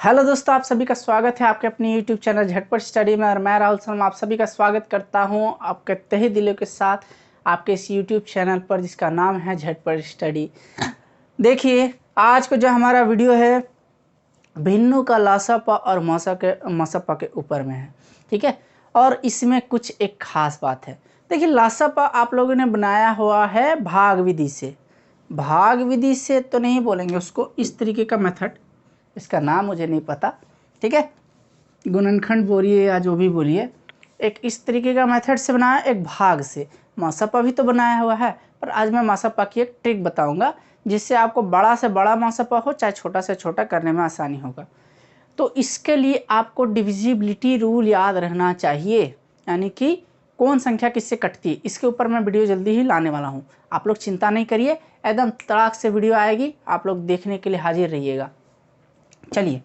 Hello दोस्तों, आप सभी का स्वागत है आपके अपने यूट्यूब चैनल झटपट स्टडी में। और मैं राहुल शर्मा आप सभी का स्वागत करता हूं आपके तहे दिलों के साथ आपके इस यूट्यूब चैनल पर जिसका नाम है झटपट स्टडी। देखिए, आज को जो हमारा वीडियो है भिन्नु का लासापा और मसपा के ऊपर में है, ठीक है। और इसमें कुछ एक खास बात है। देखिए, लासापा आप लोगों ने बनाया हुआ है भाग विधि से। भाग विधि से तो नहीं बोलेंगे उसको, इस तरीके का मेथड, इसका नाम मुझे नहीं पता, ठीक है। गुणनखंड बोलिए या जो भी बोलिए, एक इस तरीके का मेथड से बनाया, एक भाग से। मासपा भी तो बनाया हुआ है, पर आज मैं मासपा की एक ट्रिक बताऊंगा जिससे आपको बड़ा से बड़ा मासपा हो चाहे छोटा से छोटा करने में आसानी होगा। तो इसके लिए आपको डिविजिबिलिटी रूल याद रहना चाहिए, यानी कि कौन संख्या किससे कटती है। इसके ऊपर मैं वीडियो जल्दी ही लाने वाला हूँ, आप लोग चिंता नहीं करिए, एकदम तड़ाक से वीडियो आएगी, आप लोग देखने के लिए हाजिर रहिएगा। चलिए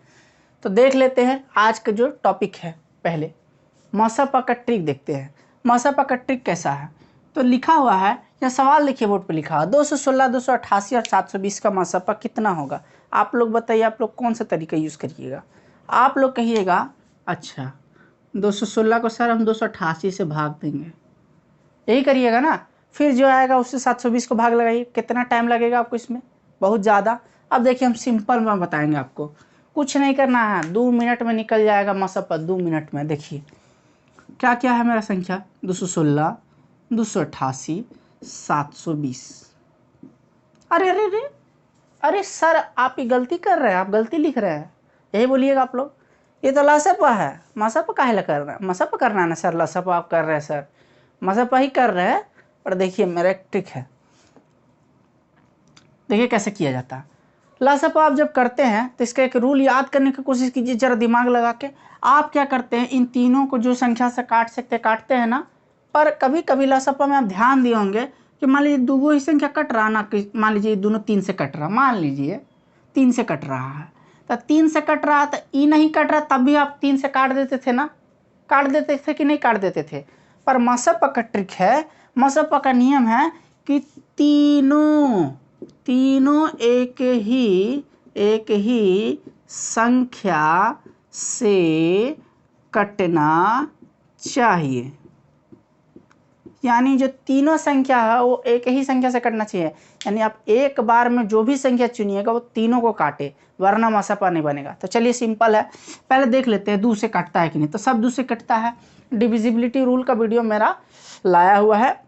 तो देख लेते हैं आज का जो टॉपिक है। पहले मासपा का ट्रिक देखते हैं। मासपा का ट्रिक कैसा है, तो लिखा हुआ है या सवाल देखिए बोर्ड पे लिखा हुआ 216, 288 और 720 का मासपा कितना होगा। आप लोग बताइए, आप लोग कौन सा तरीका यूज़ करिएगा। आप लोग कहिएगा अच्छा 216 को सर हम 288 से भाग देंगे, यही करिएगा ना। फिर जो आएगा उससे 720 को भाग लगाइए। कितना टाइम लगेगा आपको इसमें, बहुत ज़्यादा। अब देखिए हम सिंपल में बताएंगे आपको, कुछ नहीं करना है, 2 मिनट में निकल जाएगा मासपा, 2 मिनट में। देखिए क्या क्या है मेरा संख्या, 216, 288, 720। अरे अरे अरे अरे सर आप ये गलती कर रहे हैं, आप गलती लिख रहे हैं, यही बोलिएगा आप लोग। ये तो लासपा है, मासपा काहे कर रहे हैं, मासपा करना है ना सर, लासपा आप कर रहे हैं सर, मासपा ही कर रहे हैं। पर देखिए मेरा एक ट्रिक है, देखिए कैसे किया जाता है। लासपा आप जब करते हैं तो इसका एक रूल याद करने की कोशिश कीजिए जरा दिमाग लगा के। आप क्या करते हैं, इन तीनों को जो संख्या से काट सकते काटते हैं ना। पर कभी कभी लासपा में आप ध्यान दिए होंगे कि मान लीजिए दो ही संख्या कट रहा ना, मान लीजिए दोनों 3 से कट रहा, मान लीजिए 3 से कट रहा है, तो 3 से कट रहा तो ई नहीं कट रहा, तब भी आप 3 से काट देते थे ना, काट देते थे कि नहीं काट देते थे। पर मासपा का ट्रिक है, मासपा का नियम है कि तीनों एक ही संख्या से कटना चाहिए। यानी जो तीनों संख्या है वो एक ही संख्या से कटना चाहिए। यानी आप एक बार में जो भी संख्या चुनिएगा वो तीनों को काटे, वरना मासपा नहीं बनेगा। तो चलिए सिंपल है, पहले देख लेते हैं 2 से कटता है कि नहीं। तो सब 2 से कटता है। डिविजिबिलिटी रूल का वीडियो मेरा लाया हुआ है,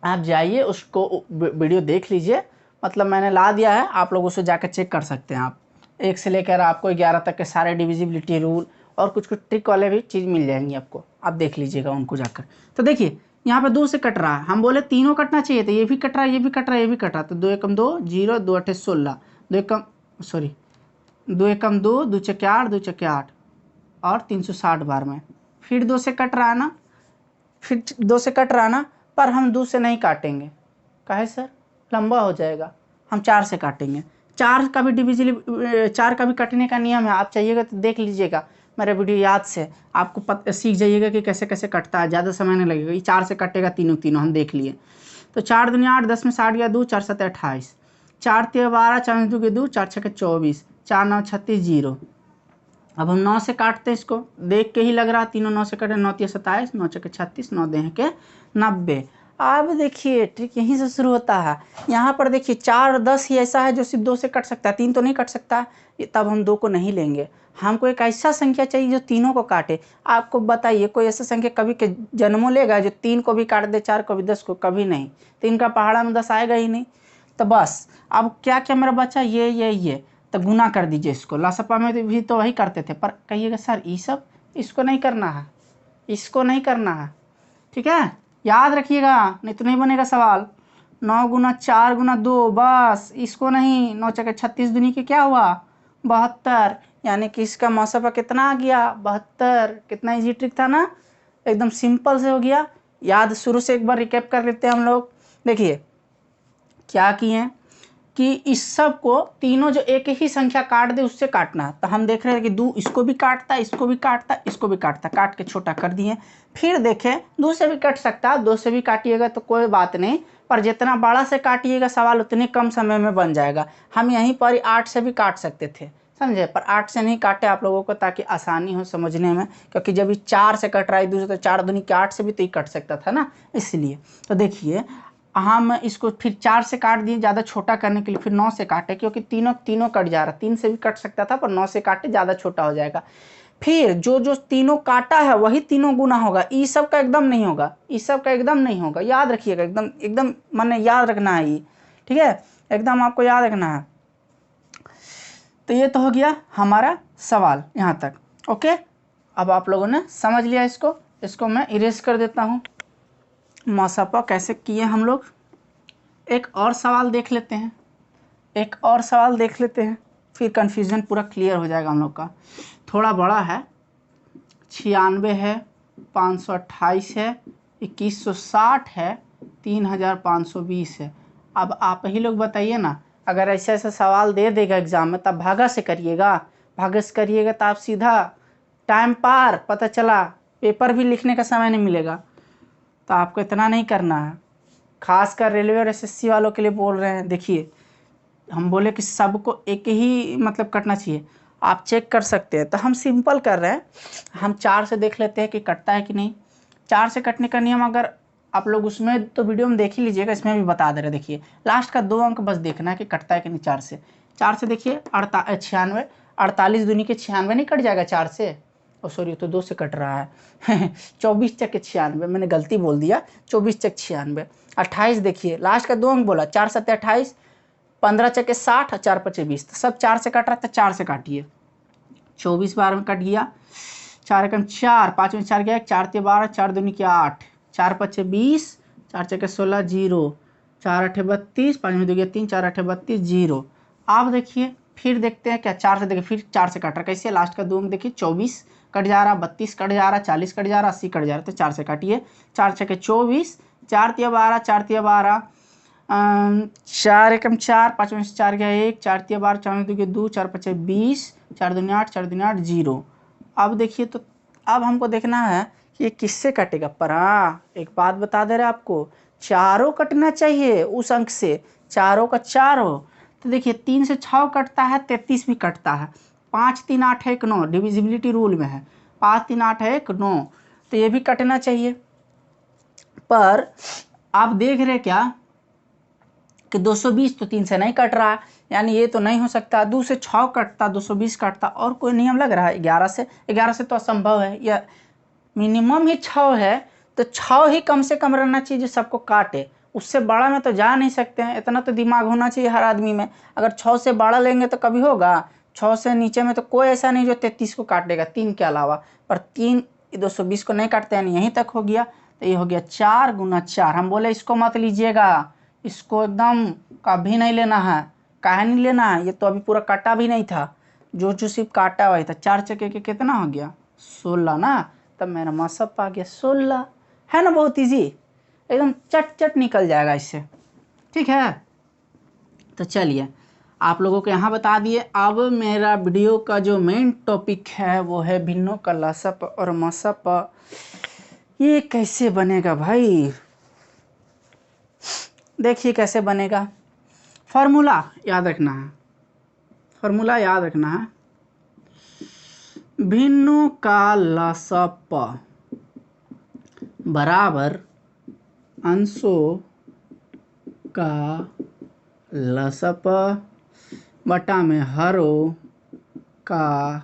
आप जाइए उसको वीडियो देख लीजिए, मतलब मैंने ला दिया है, आप लोग उसे जाकर चेक कर सकते हैं। आप 1 से लेकर आपको 11 तक के सारे डिविजिबिलिटी रूल और कुछ कुछ ट्रिक वाले भी चीज़ मिल जाएंगी आपको, आप देख लीजिएगा उनको जाकर। तो देखिए यहाँ पे 2 से कट रहा है, हम बोले तीनों कटना चाहिए, तो ये भी कट रहा है, ये भी कट रहा है, ये भी कट रहा है। तो 2 एकम 2 0, 2 अठे 16, 2 एकम 2, 2 चके 8, 2 चके 8 और 360 बार में। फिर 2 से कट रहा है ना, फिर 2 से कट रहा ना, पर हम 2 से नहीं काटेंगे, काहे सर, लंबा हो जाएगा, हम 4 से काटेंगे। 4 का भी 4 का भी कटने का नियम है, आप चाहिएगा तो देख लीजिएगा मेरा वीडियो याद से, आपको सीख जाइएगा कि कैसे कैसे कटता है, ज़्यादा समय नहीं लगेगा। ये 4 से कटेगा तीनों हम देख लिए। तो 4 दूनी 8, 10 में 60 गया 2, 4 7 28, 4 3 12, 4 2 के 2, 4 6 24, 4 9 36 0। अब हम 9 से काटते हैं, इसको देख के ही लग रहा है तीनों 9 से कटे, 9 3 27, 9 6 36, 9 2 के 90। अब देखिए ट्रिक यहीं से शुरू होता है। यहाँ पर देखिए 4 और 10 ही ऐसा है जो सिर्फ 2 से कट सकता है, 3 तो नहीं कट सकता, तब हम 2 को नहीं लेंगे। हमको एक ऐसा संख्या चाहिए जो तीनों को काटे। आपको बताइए कोई ऐसा संख्या कभी के जन्मों लेगा जो 3 को भी काट दे, 4 को भी, 10 को, कभी नहीं। 3 का पहाड़ा में 10 आएगा ही नहीं। तो बस अब क्या क्या मेरा बच्चा, ये तो गुना कर दीजिए इसको। लासपा में भी तो वही करते थे, पर कहिएगा सर ये सब इसको नहीं करना है, इसको नहीं करना है, ठीक है, याद रखिएगा नहीं तो नहीं बनेगा सवाल। 9 गुना 4 गुना 2, बस इसको नहीं। 9 चके 36 दूनी के क्या हुआ, 72। यानी कि इसका मासपा कितना आ गया, 72। कितना इजी ट्रिक था ना, एकदम सिंपल से हो गया। याद शुरू से एक बार रिकैप कर लेते हैं हम लोग। देखिए क्या किए कि इस सब को तीनों जो एक ही संख्या काट दे उससे काटना है। तो हम देख रहे हैं कि 2 इसको भी काटता, इसको भी काटता, इसको भी काटता, काट के छोटा कर दिए। फिर देखें 2 से भी कट सकता है, 2 से भी काटिएगा तो कोई बात नहीं, पर जितना बड़ा से काटिएगा सवाल उतने कम समय में बन जाएगा। हम यहीं पर 8 से भी काट सकते थे, समझे। पर 8 से नहीं काटे आप लोगों को ताकि आसानी हो समझने में, क्योंकि जब ये 4 से कट रहा है दूसरे तो 4 दूनी के 8 से भी तो ये कट सकता था ना, इसलिए। तो देखिए हम इसको फिर 4 से काट दिए ज़्यादा छोटा करने के लिए, फिर 9 से काटे क्योंकि तीनों कट जा रहा, 3 से भी कट सकता था पर 9 से काटे ज़्यादा छोटा हो जाएगा। फिर जो जो तीनों काटा है वही तीनों गुना होगा, ई सब का एकदम नहीं होगा, ई सब का एकदम नहीं होगा, याद रखिएगा, एकदम एकदम माने याद रखना है ये, ठीक है, एकदम आपको याद रखना है। तो ये तो हो गया हमारा सवाल यहाँ तक, ओके। अब आप लोगों ने समझ लिया इसको मैं इरेज कर देता हूँ। मसपा कैसे किए हम लोग, एक और सवाल देख लेते हैं, फिर कन्फ्यूज़न पूरा क्लियर हो जाएगा हम लोग का। थोड़ा बड़ा है, 96 है, 528 है, 2160 है, 3520 है। अब आप ही लोग बताइए ना, अगर ऐसे ऐसे सवाल दे देगा एग्ज़ाम में तब भागा से करिएगा तो आप सीधा टाइम पार, पता चला पेपर भी लिखने का समय नहीं मिलेगा। तो आपको इतना नहीं करना है, खासकर रेलवे और एसएससी वालों के लिए बोल रहे हैं। देखिए हम बोले कि सबको एक ही मतलब कटना चाहिए, आप चेक कर सकते हैं। तो हम सिंपल कर रहे हैं, हम 4 से देख लेते हैं कि कटता है कि नहीं। 4 से कटने का नियम अगर आप लोग उसमें तो वीडियो में देख ही लीजिएगा, इसमें भी बता दे रहे। देखिए लास्ट का 2 अंक बस देखना है कि कटता है कि नहीं 4 से देखिए 96, 48 दूनी के 96 नहीं कट जाएगा 4 से, ओ सॉरी तो 2 से कट रहा है 24 चक 96, मैंने गलती बोल दिया, 24 चक 96। 28 देखिए लास्ट का 2 अंक बोला, 4 7 28, 15 चके 60 और 4 5 20, तो सब 4 से कट रहा था, 4 से काटिए। 24 बार में कट गया, 4 एकम 4, 5 में 4 गया, 4 3 12, 4 दूनी के 8, 4 5 20, 4 चके 16 0, 4 8 32, 5 में 2 गया 3, 4 8 32 0। आप देखिए फिर देखते हैं क्या, 4 से देखिए फिर 4 से कट रहा, कैसे लास्ट का 2 अंक देखिए, 24 कट जा रहा, 32 कट जा रहा, 40 कट जा रहा, 80 कट जा रहा, तो 4 से काटिए। 4 छके 24, 4 3 12, 4 3 12, 4 एकम 4, 5 में से 4 गया 1, 4 3 12, 4 में 2, 4 5 20, 4 दूनी 8, 4 दूनी 8 0। अब देखिए तो अब हमको देखना है कि ये किससे कटेगा। पर हाँ एक बात बता दे रहे आपको, चारों कटना चाहिए उस अंक से, चारों का चारों। तो देखिए 3 से 6 कटता है, 33 भी कटता है, 5 3 8 1 9 डिविजिबिलिटी रूल में है, 5 3 8 1 9, तो ये भी कटना चाहिए। पर आप देख रहे क्या कि 220 तो 3 से नहीं कट रहा, यानी ये तो नहीं हो सकता। 2 से 6 कटता, 220 कटता, और कोई नियम लग रहा है 11 से तो असंभव है, या मिनिमम ही 6 है, तो 6 ही कम से कम रहना चाहिए जो सबको काटे, उससे बड़ा में तो जा नहीं सकते हैं। इतना तो दिमाग होना चाहिए हर आदमी में, अगर 6 से बड़ा लेंगे तो कभी होगा, 6 से नीचे में तो कोई ऐसा नहीं जो 33 को काटेगा 3 के अलावा, पर 3 220 को नहीं काटते, यानी यहीं तक हो गया। तो ये हो गया 4 गुना 4। हम बोले इसको मत लीजिएगा, इसको एकदम कभी नहीं लेना है। काहे नहीं लेना है, ये तो अभी पूरा काटा भी नहीं था, जो सिर्फ काटा हुआ था। 4 चक्के के कितना हो गया 16 ना, तब मेरा मसप आ गया 16, है ना, बहुत इजी, एकदम चट चट निकल जाएगा इससे, ठीक है। तो चलिए आप लोगों को यहाँ बता दिए। अब मेरा वीडियो का जो मेन टॉपिक है वो है भिन्नों का लसप और मसप। ये कैसे बनेगा भाई, देखिए कैसे बनेगा। फॉर्मूला याद रखना है, भिन्नों का लसप बराबर अंशों का लसप बटा में हरों का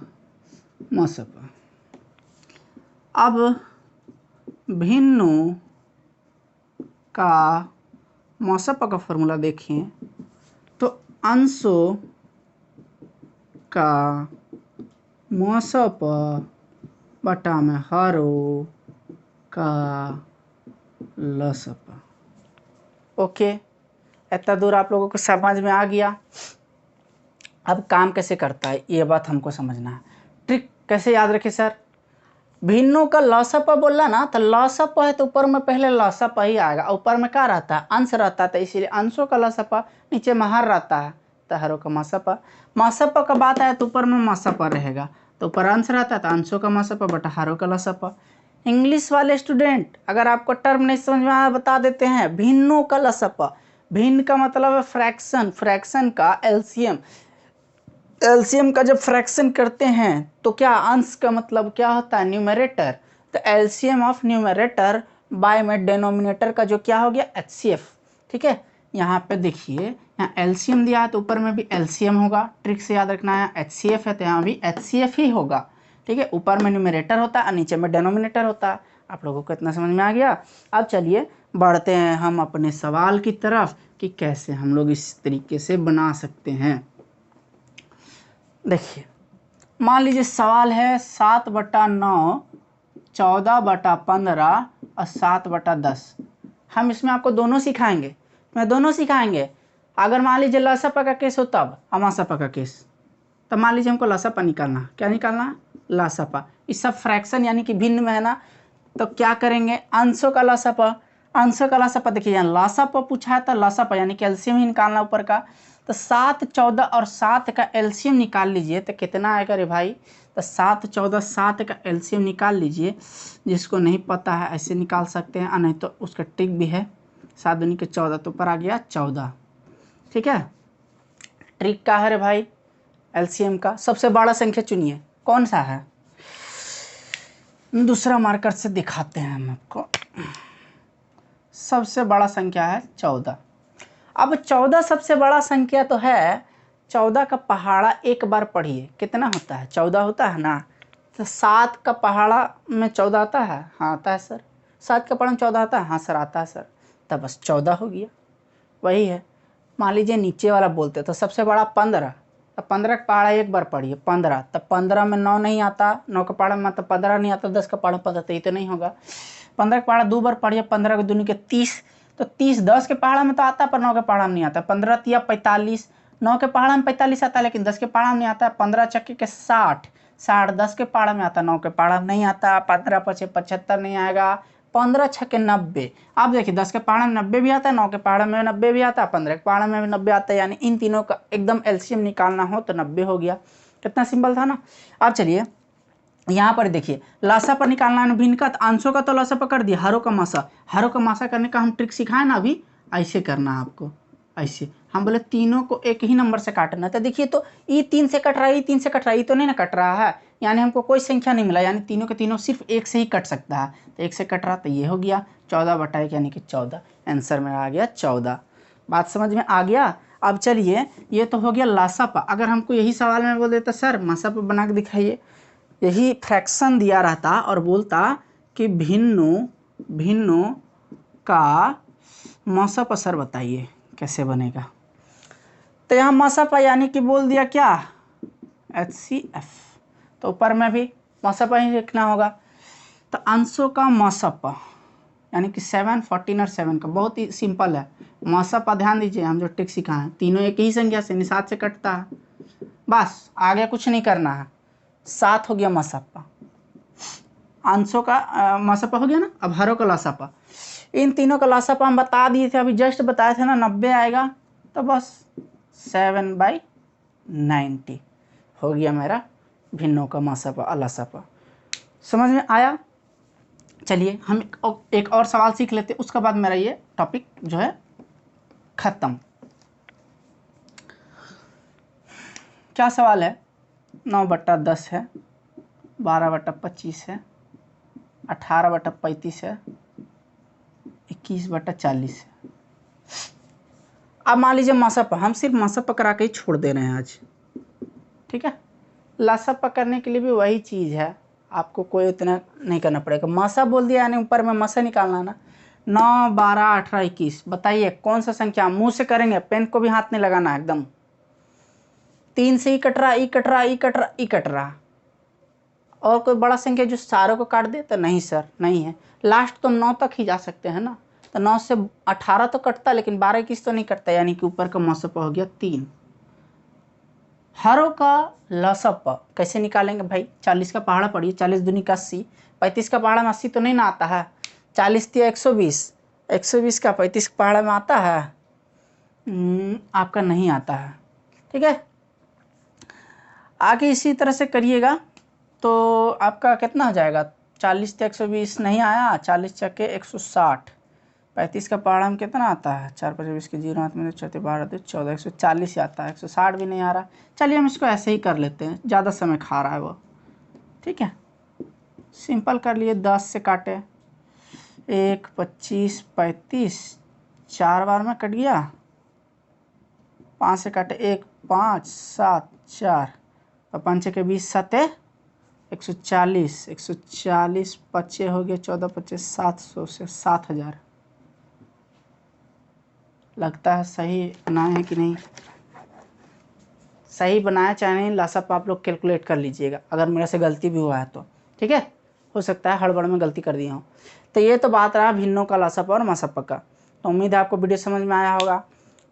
मसप। अब भिन्नों का मसप का फॉर्मूला देखें तो अंशों का मसप बटा में हरों का लसप। ओके, इतना दूर आप लोगों को समझ में आ गया। अब काम कैसे करता है ये बात हमको समझना है। ट्रिक कैसे याद रखे सर, भिन्नों का लसप बोला ना, तो लसप है तो ऊपर में पहले लसप ही आएगा, ऊपर में क्या रहता है अंश रहता है, तो इसीलिए अंशों का लसप, नीचे में हर रहता है तो हरों का मसप। मसप का बात आया तो ऊपर में मसप रहेगा, तो ऊपर अंश रहता है तो अंशों का मसप बटा हरों का लसप। इंग्लिश वाले स्टूडेंट अगर आपको टर्म नहीं समझ में आया बता देते हैं, भिन्नों का लसप, भिन्न का मतलब है फ्रैक्शन, फ्रैक्शन का एलसीएम, एलसीएम का जब फ्रैक्शन करते हैं तो क्या अंश का मतलब क्या होता है, न्यूमरेटर। तो एलसीएम ऑफ न्यूमरेटर बाय में डिनोमिनेटर का जो क्या हो गया, एचसीएफ। ठीक है, यहाँ पे देखिए, यहाँ एलसीएम दिया है तो ऊपर में भी एलसीएम होगा, ट्रिक से याद रखना है। एचसीएफ है तो यहाँ भी एचसीएफ ही होगा। ठीक है, ऊपर में न्यूमरेटर होता है और नीचे में डिनोमिनेटर होता है। आप लोगों को इतना समझ में आ गया। अब चलिए बढ़ते हैं हम अपने सवाल की तरफ कि कैसे हम लोग इस तरीके से बना सकते हैं। देखिए, मान लीजिए सवाल है 7/9, 14/15 और 7/10। हम इसमें आपको दोनों सिखाएंगे, दोनों सिखाएंगे। अगर मान लीजिए लसापा का केस हो तब, अमासापा का केस, तब मान लीजिए हमको लसापा निकालना। क्या निकालना, लसापा। इस सब फ्रैक्शन यानी कि भिन्न में है ना, तो क्या करेंगे, अंशों का लसापा। अंशों का लसापा देखिए, यहाँ लसापा पूछा है तो लसापा यानी कि एलसीएम ही निकालना ऊपर का। तो 7, 14 और 7 का एलसीएम निकाल लीजिए तो कितना आएगा रे भाई। तो 7, 14, 7 का एलसीएम निकाल लीजिए। जिसको नहीं पता है ऐसे निकाल सकते हैं, नहीं तो उसका ट्रिक भी है। 7 दूनी के 14, तो ऊपर आ गया 14। ठीक है, ट्रिक का है रे भाई एलसीएम का। सबसे बड़ा संख्या चुनिए, कौन सा है, दूसरा मार्कर से दिखाते हैं हम आपको। सबसे बड़ा संख्या है 14। अब 14 सबसे बड़ा संख्या तो है। 14 का पहाड़ा एक बार पढ़िए, कितना होता है, 14 होता है ना। तो 7 का पहाड़ा में 14 आता है, हाँ आता है सर। 7 का पहाड़ा में 14 आता है, हाँ सर आता है सर। तब बस 14 हो गया, वही है। मान लीजिए नीचे वाला बोलते तो सबसे बड़ा 15, तब 15 का पहाड़ा एक बार पढ़िए 15। तब 15 में 9 नहीं आता, 9 का पहाड़ा में तो 15 नहीं आता, 10 का पहाड़ा 15, तो ये तो नहीं होगा। 15 का पहाड़ा 2 बार पढ़िए, 15 के दूनी के 30, तो 30 10 के पहाड़ा में तो आता पर 9 के पहाड़ा में नहीं आता। 15 तिया 45, 9 के पहाड़ा में 45 आता है लेकिन 10 के पहाड़ा में नहीं आता। 15 चक्के के 60, 60 10 के पहाड़ा में आता, 9 के पहाड़ा में नहीं आता। 15 पचे 75 नहीं आएगा। 15 छक्के 90। आप देखिए 10 के पहाड़ा में 90 भी आता है, 9 के पहाड़ा में 90 भी आता है, 15 के पहाड़ा में भी 90 आता है। यानी इन तीनों का एकदम एलसीएम निकालना हो तो 90 हो गया। कितना सिंपल था ना। अब चलिए यहाँ पर देखिए, लासा पर निकालना है भिन्न का, तो अंशों का तो लासा पर कर दिया। हरों का मासा, हरों का मासा करने का हम ट्रिक सिखाए ना अभी, ऐसे करना है आपको। ऐसे हम बोले तीनों को एक ही नंबर से काटना। तो देखिए, तो ये 3 से कट रहा है, ये 3 से कट रहा है, ये तो नहीं ना कट रहा है, यानी हमको कोई संख्या नहीं मिला। यानी तीनों के तीनों सिर्फ एक से ही कट सकता है। तो एक से कट रहा तो ये हो गया 14/1 यानी कि 14। आंसर में आ गया 14। बात समझ में आ गया। अब चलिए, ये तो हो गया लासापा। अगर हमको यही सवाल में बोल देता सर मासापा बना के दिखाइए, यही फ्रैक्शन दिया रहता और बोलता कि भिन्नों का मासापा सर बताइए कैसे बनेगा। तो यहाँ मासापा यानी कि बोल दिया क्या, HCF। तो ऊपर में भी मासापा ही लिखना होगा। तो अंशों का मासापा यानी कि 7, 14 और 7 का बहुत ही सिंपल है। मासापा ध्यान दीजिए, हम जो ट्रिक सिखाए हैं तीनों एक ही संख्या से 7 से कटता है, बस आगे कुछ नहीं करना है। 7 हो गया मासापा, अंशों का मासापा हो गया ना। अब हरों का लासापा, इन तीनों का लासापा हम बता दिए थे, अभी जस्ट बताए थे ना, 90 आएगा। तो बस 7/90 हो गया मेरा भिन्नों का मासापा लासापा। समझ में आया। चलिए हम एक और सवाल सीख लेते, उसके बाद मेरा ये टॉपिक जो है खत्म। क्या सवाल है, 9/10 है, 12/25 है, 18/35 है, 21/40 है। अब मान लीजिए मासापा, हम सिर्फ मासापा करा के ही छोड़ दे रहे हैं आज। ठीक है, लासापा करने के लिए भी वही चीज़ है, आपको कोई उतना नहीं करना पड़ेगा। मासा बोल दिया यानी ऊपर में मासा निकालना ना। 9, 12, 18, 21 बताइए कौन सा संख्या, मुंह से करेंगे, पेन को भी हाथ नहीं लगाना एकदम। 3 से ही कट रहा, ई कट रहा, ई कट रहा, ई कट रहा। और कोई बड़ा संख्या जो सारों को काट दे तो नहीं सर, नहीं है। लास्ट तो हम 9 तक ही जा सकते हैं ना। तो 9 से 18 तो कटता, लेकिन 12, 21 तो नहीं कटता, यानी कि ऊपर का मासापा हो गया 3। हरों का लसापा कैसे निकालेंगे भाई, 40 का पहाड़ा पढ़िए, 40 दूनी का 80, 35 का पहाड़ा में 80 तो नहीं ना आता है। 40 तिया 120, 120 का 35 का पहाड़ा में आता है, आपका नहीं आता है। ठीक है, आगे इसी तरह से करिएगा तो आपका कितना हो जाएगा। 40 से 120 नहीं आया, 40 चक्के 160, 35 का पहाड़ा में कितना आता है, 4 5 20 के 0 हाथ में 4 12 2 14, 140 ही आता है, 160 भी नहीं आ रहा। चलिए हम इसको ऐसे ही कर लेते हैं, ज़्यादा समय खा रहा है वो। ठीक है, सिंपल कर लिए, 10 से काटे, 1 25 35, 4 बार में कट गया, 5 से काटे 1 5 7 4 और 5 के 20 7 140, 140 25 हो गया, 14 25 700 से 7000। लगता है सही बनाए हैं कि नहीं, सही बनाया चाहे नहीं, लासप आप लोग कैलकुलेट कर लीजिएगा अगर मेरे से गलती भी हुआ है तो। ठीक है, हो सकता है हड़बड़ में गलती कर दिया हूँ। तो ये तो बात रहा भिन्नों का लासप और मासप का। तो उम्मीद है आपको वीडियो समझ में आया होगा।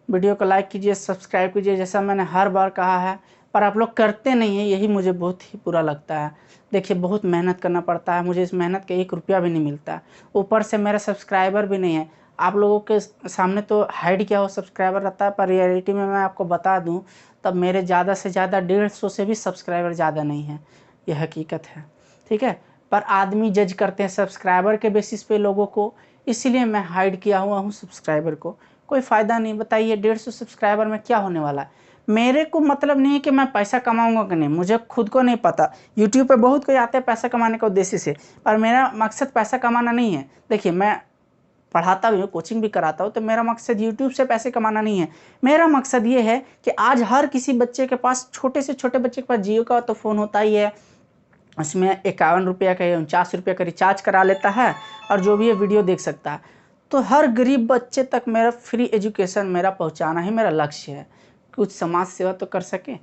वीडियो को लाइक कीजिए, सब्सक्राइब कीजिए, जैसा मैंने हर बार कहा है, पर आप लोग करते नहीं हैं, यही मुझे बहुत ही बुरा लगता है। देखिए बहुत मेहनत करना पड़ता है, मुझे इस मेहनत का 1 रुपया भी नहीं मिलता है, ऊपर से मेरा सब्सक्राइबर भी नहीं है। आप लोगों के सामने तो हाइड किया हो सब्सक्राइबर रहता है, पर रियलिटी में मैं आपको बता दूं तब मेरे ज़्यादा से ज़्यादा 150 से भी सब्सक्राइबर ज़्यादा नहीं है, यह हकीकत है। ठीक है, पर आदमी जज करते हैं सब्सक्राइबर के बेसिस पे लोगों को, इसीलिए मैं हाइड किया हुआ हूँ सब्सक्राइबर को। कोई फ़ायदा नहीं, बताइए 150 सब्सक्राइबर में क्या होने वाला है। मेरे को मतलब नहीं है कि मैं पैसा कमाऊंगा कि नहीं, मुझे खुद को नहीं पता। यूट्यूब पे बहुत कोई आते हैं पैसा कमाने के उद्देश्य से, पर मेरा मकसद पैसा कमाना नहीं है। देखिए मैं पढ़ाता भी हूँ, कोचिंग भी कराता हूँ, तो मेरा मकसद यूट्यूब से पैसे कमाना नहीं है। मेरा मकसद ये है कि आज हर किसी बच्चे के पास, छोटे से छोटे बच्चे के पास जियो का तो फ़ोन होता ही है, उसमें 51 रुपये का या 49 रुपये का रिचार्ज करा लेता है और जो भी है वीडियो देख सकता है। तो हर गरीब बच्चे तक मेरा फ्री एजुकेशन मेरा पहुंचाना ही मेरा लक्ष्य है। कुछ समाज सेवा तो कर सकें।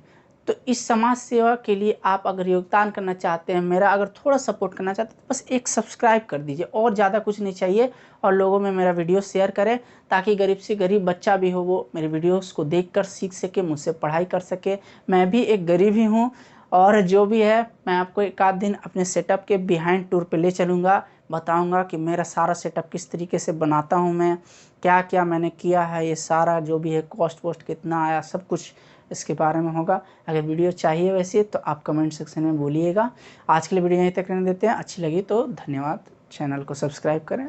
तो इस समाज सेवा के लिए आप अगर योगदान करना चाहते हैं, मेरा अगर थोड़ा सपोर्ट करना चाहते हैं, तो बस एक सब्सक्राइब कर दीजिए, और ज़्यादा कुछ नहीं चाहिए। और लोगों में मेरा वीडियो शेयर करें, ताकि गरीब से गरीब बच्चा भी हो वो मेरे वीडियोस को देखकर सीख सके, मुझसे पढ़ाई कर सके। मैं भी एक गरीब ही हूँ, और जो भी है मैं आपको एक आध दिन अपने सेटअप के बिहाइंड टूर पे ले चलूँगा, बताऊँगा कि मेरा सारा सेटअप किस तरीके से बनाता हूँ मैं, क्या क्या मैंने किया है, ये सारा जो भी है कॉस्ट वोस्ट कितना आया, सब कुछ इसके बारे में होगा। अगर वीडियो चाहिए वैसे तो आप कमेंट सेक्शन में बोलिएगा। आज के लिए वीडियो यहीं तक रहने देते हैं, अच्छी लगी तो धन्यवाद। चैनल को सब्सक्राइब करें।